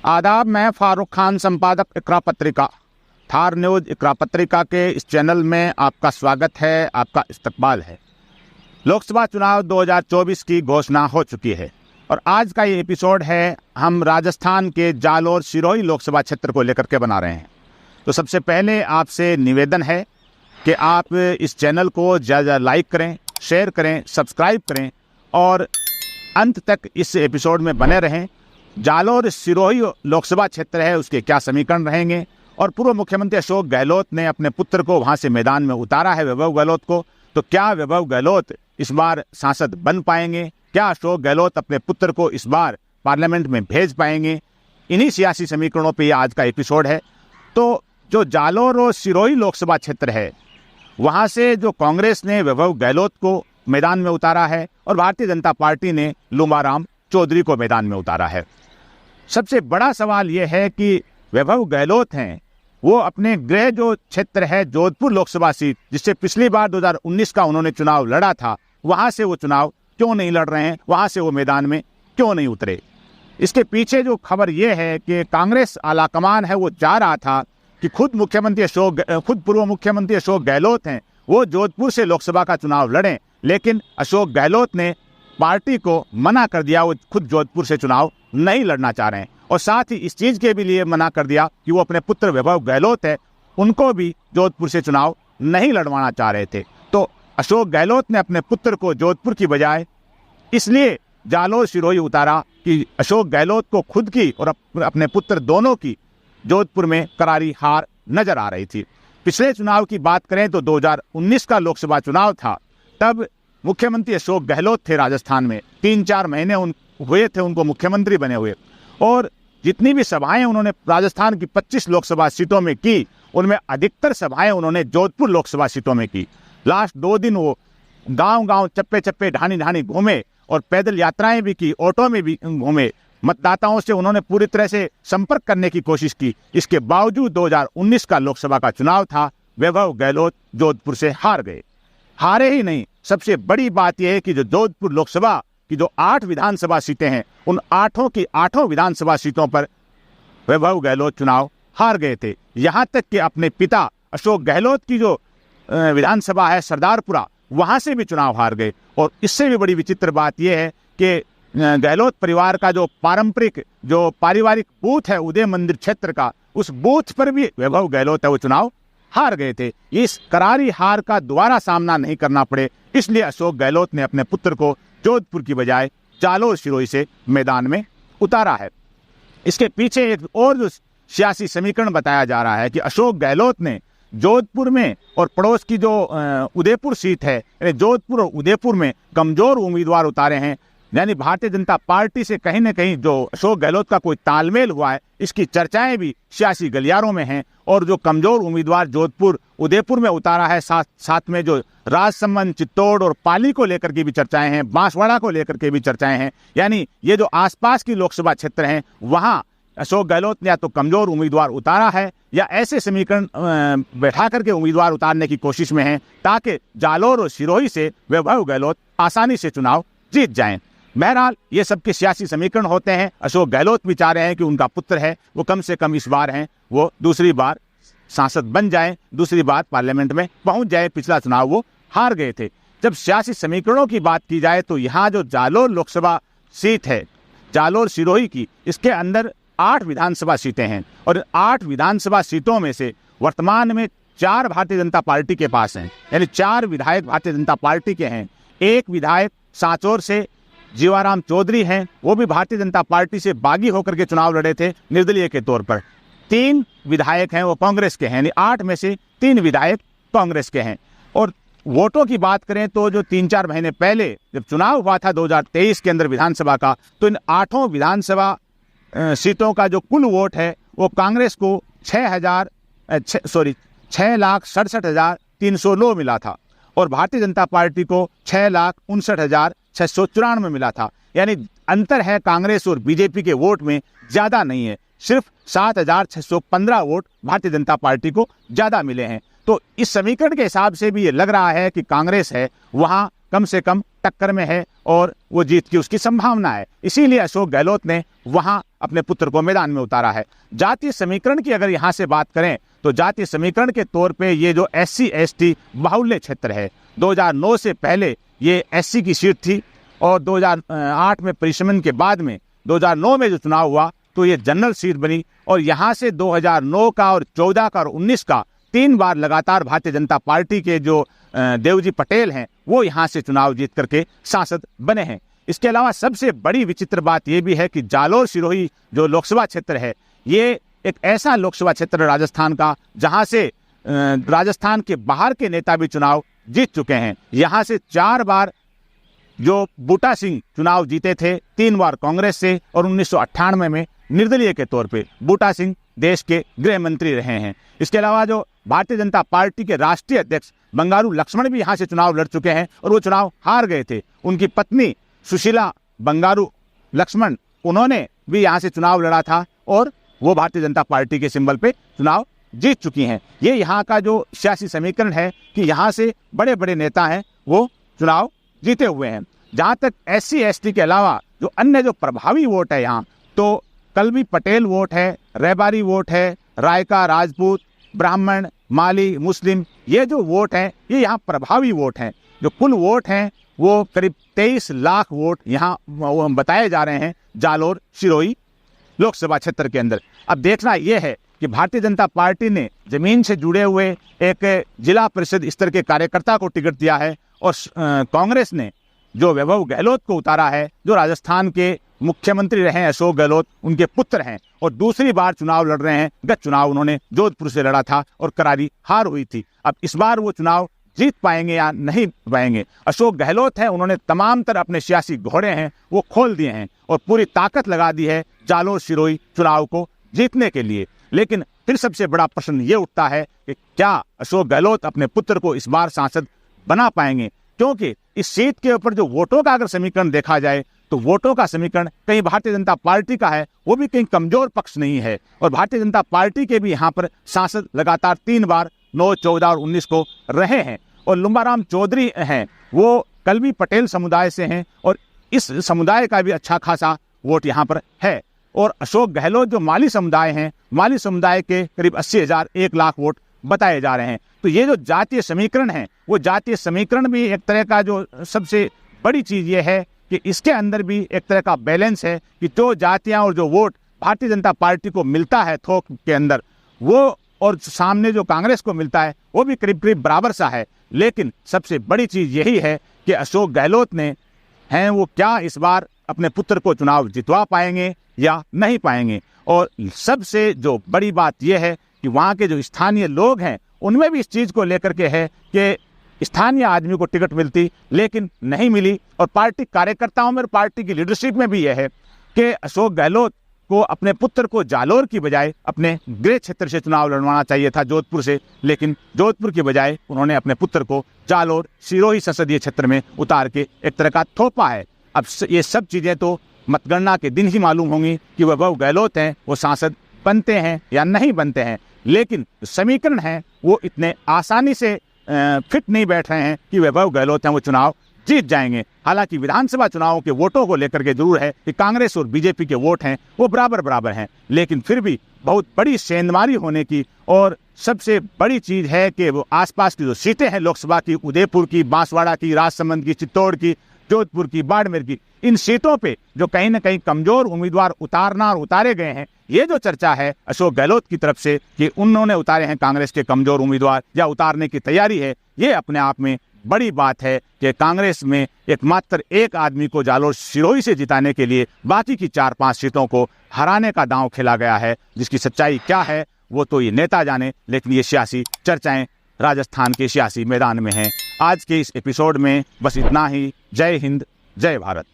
आदाब। मैं फारूक खान, संपादक इकरा पत्रिका, थार न्यूज़ इकरा पत्रिका के इस चैनल में आपका स्वागत है, आपका इस्तकबाल है। लोकसभा चुनाव 2024 की घोषणा हो चुकी है और आज का ये एपिसोड है हम राजस्थान के जालोर सिरोही लोकसभा क्षेत्र को लेकर के बना रहे हैं। तो सबसे पहले आपसे निवेदन है कि आप इस चैनल को ज़्यादा लाइक करें, शेयर करें, सब्सक्राइब करें और अंत तक इस एपिसोड में बने रहें। जालोर सिरोही लोकसभा क्षेत्र है, उसके क्या समीकरण रहेंगे और पूर्व मुख्यमंत्री अशोक गहलोत ने अपने पुत्र को वहां से मैदान में उतारा है, वैभव गहलोत को। तो क्या वैभव गहलोत इस बार सांसद बन पाएंगे? क्या अशोक गहलोत अपने पुत्र को इस बार पार्लियामेंट में भेज पाएंगे? इन्हीं सियासी समीकरणों पर आज का एपिसोड है। तो जो जालोर और सिरोही लोकसभा क्षेत्र है, वहां से जो कांग्रेस ने वैभव गहलोत को मैदान में उतारा है और भारतीय जनता पार्टी ने लुम्बाराम चौधरी को मैदान में उतारा है। सबसे बड़ा सवाल यह है कि वैभव गहलोत हैं, वो अपने गृह जो क्षेत्र है जोधपुर लोकसभा सीट, जिससे पिछली बार 2019 का उन्होंने चुनाव लड़ा था, वहां से वो चुनाव क्यों नहीं लड़ रहे हैं, वहां से वो मैदान में क्यों नहीं उतरे? इसके पीछे जो खबर यह है कि कांग्रेस आलाकमान है, वो चाह रहा था कि खुद पूर्व मुख्यमंत्री अशोक गहलोत हैं, वो जोधपुर से लोकसभा का चुनाव लड़ें, लेकिन अशोक गहलोत ने पार्टी को मना कर दिया, वो खुद जोधपुर से चुनाव नहीं लड़ना चाह रहे हैं। और साथ ही इस चीज के भी लिए मना कर दिया कि वो अपने पुत्र वैभव गहलोत है, उनको भी जोधपुर से चुनाव नहीं लड़वाना चाह रहे थे। तो अशोक गहलोत ने अपने पुत्र को जोधपुर की बजाय इसलिए जालोर सिरोही उतारा कि अशोक गहलोत को खुद की और अपने पुत्र दोनों की जोधपुर में करारी हार नजर आ रही थी। पिछले चुनाव की बात करें तो 2019 का लोकसभा चुनाव था, तब मुख्यमंत्री अशोक गहलोत थे राजस्थान में, 3-4 महीने हुए थे उनको मुख्यमंत्री बने हुए, और जितनी भी सभाएं उन्होंने राजस्थान की 25 लोकसभा सीटों में की, उनमें अधिकतर सभाएं उन्होंने जोधपुर लोकसभा सीटों में की। लास्ट 2 दिन वो गांव-गांव, चप्पे-चप्पे, ढानी-ढानी घूमे और पैदल यात्राएं भी की, ऑटो में भी घूमे, मतदाताओं से उन्होंने पूरी तरह से संपर्क करने की कोशिश की। इसके बावजूद 2019 का लोकसभा का चुनाव था, वैभव गहलोत जोधपुर से हार गए। हारे ही नहीं, सबसे बड़ी बात यह है कि जो जोधपुर लोकसभा की जो 8 विधानसभा सीटें हैं, उन 8 की 8 विधानसभा सीटों पर वैभव गहलोत चुनाव हार गए थे। यहां तक कि अपने पिता अशोक गहलोत की जो विधानसभा है सरदारपुरा, वहां से भी चुनाव हार गए। और इससे भी बड़ी विचित्र बात यह है कि गहलोत परिवार का जो पारिवारिक बूथ है उदय मंदिर क्षेत्र का, उस बूथ पर भी वैभव गहलोत है वो चुनाव हार गए थे। इस करारी हार का दोबारा सामना नहीं करना पड़े, इसलिए अशोक गहलोत ने अपने पुत्र को जोधपुर की बजाय जालोर सिरोही से मैदान में उतारा है। इसके पीछे एक और जो सियासी समीकरण बताया जा रहा है कि अशोक गहलोत ने जोधपुर में और पड़ोस की जो उदयपुर सीट है, जोधपुर और उदयपुर में कमजोर उम्मीदवार उतारे हैं। यानी भारतीय जनता पार्टी से कहीं न कहीं जो अशोक गहलोत का कोई तालमेल हुआ है, इसकी चर्चाएं भी सियासी गलियारों में हैं। और जो कमजोर उम्मीदवार जोधपुर उदयपुर में उतारा है, साथ में जो राजसमंद, चित्तौड़ और पाली को लेकर के भी चर्चाएं हैं, बांसवाड़ा को लेकर के भी चर्चाएं हैं। यानी ये जो आसपास की लोकसभा क्षेत्र हैं, वहां अशोक गहलोत ने या तो कमजोर उम्मीदवार उतारा है या ऐसे समीकरण बैठा करके उम्मीदवार उतारने की कोशिश में है ताकि जालोर और सिरोही से वैभव गहलोत आसानी से चुनाव जीत जाएं। बहरहाल ये सबके सियासी समीकरण होते हैं। अशोक गहलोत भी चाह रहे हैं कि उनका पुत्र है वो कम से कम इस बार हैं वो दूसरी बार सांसद बन जाएं, दूसरी बार पार्लियामेंट में पहुंच जाए। पिछला चुनाव वो हार गए थे। जब सियासी समीकरणों की बात की जाए तो यहाँ जो जालोर लोकसभा सीट है, जालोर सिरोही की, इसके अंदर 8 विधानसभा सीटें हैं और 8 विधानसभा सीटों में से वर्तमान में 4 भारतीय जनता पार्टी के पास हैं, यानी 4 विधायक भारतीय जनता पार्टी के हैं। एक विधायक सांचौर से जीवाराम चौधरी हैं, वो भी भारतीय जनता पार्टी से बागी होकर के चुनाव लड़े थे निर्दलीय के तौर पर। 3 विधायक हैं वो कांग्रेस के हैं, यानी 8 में से 3 विधायक कांग्रेस के हैं। और वोटों की बात करें तो जो 3-4 महीने पहले जब चुनाव हुआ था 2023 के अंदर विधानसभा का, तो इन 8 विधानसभा सीटों का जो कुल वोट है वो कांग्रेस को 6,67,309 मिला था और भारतीय जनता पार्टी को 6,59,694 मिला था। यानी अंतर है कांग्रेस और बीजेपी के वोट में, ज्यादा नहीं है, सिर्फ 7,615 वोट भारतीय जनता पार्टी को ज्यादा मिले हैं। तो इस समीकरण के हिसाब से भी ये लग रहा है कि कांग्रेस है वहां कम से कम टक्कर में है और वो जीत की उसकी संभावना है। इसीलिए अशोक गहलोत ने वहां अपने पुत्र को मैदान में उतारा है। जातीय समीकरण की अगर यहां से बात करें तो जातीय समीकरण के तौर पे ये जो SC ST बाहुल्य क्षेत्र है, 2009 से पहले ये SC की सीट थी और 2008 में परिसमन के बाद में 2009 में जो चुनाव हुआ तो ये जनरल सीट बनी और यहाँ से 2009 का और 14 का और 19 का 3 बार लगातार भारतीय जनता पार्टी के जो देवजी पटेल हैं वो यहाँ से चुनाव जीत करके सांसद बने हैं। इसके अलावा सबसे बड़ी विचित्र बात ये भी है कि जालोर सिरोही जो लोकसभा क्षेत्र है ये एक ऐसा लोकसभा क्षेत्र राजस्थान का जहाँ से राजस्थान के बाहर के नेता भी चुनाव जीत चुके हैं। यहाँ से 4 बार जो बूटा सिंह चुनाव जीते थे, 3 बार कांग्रेस से और 1998 में निर्दलीय के तौर पे बूटा सिंह देश के गृह मंत्री रहे हैं। इसके अलावा जो भारतीय जनता पार्टी के राष्ट्रीय अध्यक्ष बंगारू लक्ष्मण भी यहाँ से चुनाव लड़ चुके हैं और वो चुनाव हार गए थे। उनकी पत्नी सुशीला बंगारू लक्ष्मण उन्होंने भी यहाँ से चुनाव लड़ा था और वो भारतीय जनता पार्टी के सिंबल पे चुनाव जीत चुकी हैं। ये यहाँ का जो सियासी समीकरण है कि यहाँ से बड़े बड़े नेता हैं वो चुनाव जीते हुए हैं। जहाँ तक SC ST के अलावा जो अन्य जो प्रभावी वोट है यहाँ, तो कलवी पटेल वोट है, रहबारी वोट है, रायका राजपूत, ब्राह्मण, माली, मुस्लिम, ये जो वोट हैं ये यहाँ प्रभावी वोट हैं। जो कुल वोट हैं वो करीब 23 लाख वोट यहाँ वो बताए जा रहे हैं जालोर सिरोही लोकसभा क्षेत्र के अंदर। अब देखना यह है कि भारतीय जनता पार्टी ने जमीन से जुड़े हुए एक जिला परिषद स्तर के कार्यकर्ता को टिकट दिया है और कांग्रेस ने जो वैभव गहलोत को उतारा है, जो राजस्थान के मुख्यमंत्री रहे हैं अशोक गहलोत, उनके पुत्र हैं और दूसरी बार चुनाव लड़ रहे हैं। गत चुनाव उन्होंने जोधपुर से लड़ा था और करारी हार हुई थी। अब इस बार वो चुनाव जीत पाएंगे या नहीं पाएंगे। अशोक गहलोत है, उन्होंने तमाम तरह अपने सियासी घोड़े हैं वो खोल दिए हैं और पूरी ताकत लगा दी है जालोर सिरोही चुनाव को जीतने के लिए। लेकिन फिर सबसे बड़ा प्रश्न ये उठता है कि क्या अशोक गहलोत अपने पुत्र को इस बार सांसद बना पाएंगे, क्योंकि इस सीट के ऊपर जो वोटों का अगर समीकरण देखा जाए तो वोटों का समीकरण कहीं भारतीय जनता पार्टी का है, वो भी कहीं कमजोर पक्ष नहीं है और भारतीय जनता पार्टी के भी यहाँ पर सांसद लगातार 3 बार 9, 14 और 19 को रहे हैं और लुम्बाराम चौधरी हैं वो कलवी पटेल समुदाय से हैं और इस समुदाय का भी अच्छा खासा वोट यहाँ पर है। और अशोक गहलोत जो माली समुदाय हैं, माली समुदाय के करीब 80,000 1 लाख वोट बताए जा रहे हैं। तो ये जो जातीय समीकरण है वो जातीय समीकरण भी एक तरह का जो सबसे बड़ी चीज ये है कि इसके अंदर भी एक तरह का बैलेंस है कि जो जातियां और जो वोट भारतीय जनता पार्टी को मिलता है थोक के अंदर वो और सामने जो कांग्रेस को मिलता है वो भी करीब करीब बराबर सा है। लेकिन सबसे बड़ी चीज यही है कि अशोक गहलोत ने हैं वो क्या इस बार अपने पुत्र को चुनाव जितवा पाएंगे या नहीं पाएंगे। और सबसे जो बड़ी बात यह है कि वहाँ के जो स्थानीय लोग हैं उनमें भी इस चीज को लेकर के है कि स्थानीय आदमी को टिकट मिलती लेकिन नहीं मिली और पार्टी कार्यकर्ताओं में और पार्टी की लीडरशिप में भी यह है कि अशोक गहलोत को अपने पुत्र को जालोर की बजाय अपने गृह क्षेत्र से चुनाव लड़वाना चाहिए था, जोधपुर से, लेकिन जोधपुर की बजाय उन्होंने अपने पुत्र को जालोर सिरोही संसदीय क्षेत्र में उतार के एक तरह का थोपा है। अब ये सब चीजें तो मतगणना के दिन ही मालूम होंगी कि वैभव गहलोत हैं वो सांसद बनते हैं या नहीं बनते हैं, लेकिन समीकरण है वो इतने आसानी से फिट नहीं बैठ रहे हैं कि वैभव गहलोत हैं वो चुनाव जीत जाएंगे। हालांकि विधानसभा चुनावों के वोटों को लेकर के जरूर है कि कांग्रेस और बीजेपी के वोट हैं वो बराबर हैं, लेकिन फिर भी बहुत बड़ी सेंधमारी होने की और सबसे बड़ी चीज है कि वो आसपास की जो सीटें हैं लोकसभा की, उदयपुर की, बांसवाड़ा की, राजसमंद की, चित्तौड़ की, जोधपुर की, बाड़मेर की, इन सीटों पे जो कहीं ना कहीं कमजोर उम्मीदवार उतारना और उतारे गए हैं, ये जो चर्चा है अशोक गहलोत की तरफ से कि उन्होंने उतारे हैं कांग्रेस के कमजोर उम्मीदवार या उतारने की तैयारी है, ये अपने आप में बड़ी बात है कि कांग्रेस में एकमात्र एक आदमी को जालोर सिरोही से जिताने के लिए बाकी की 4-5 सीटों को हराने का दांव खेला गया है। जिसकी सच्चाई क्या है वो तो ये नेता जाने, लेकिन ये सियासी चर्चाएं राजस्थान के सियासी मैदान में हैं। आज के इस एपिसोड में बस इतना ही। जय हिंद, जय भारत।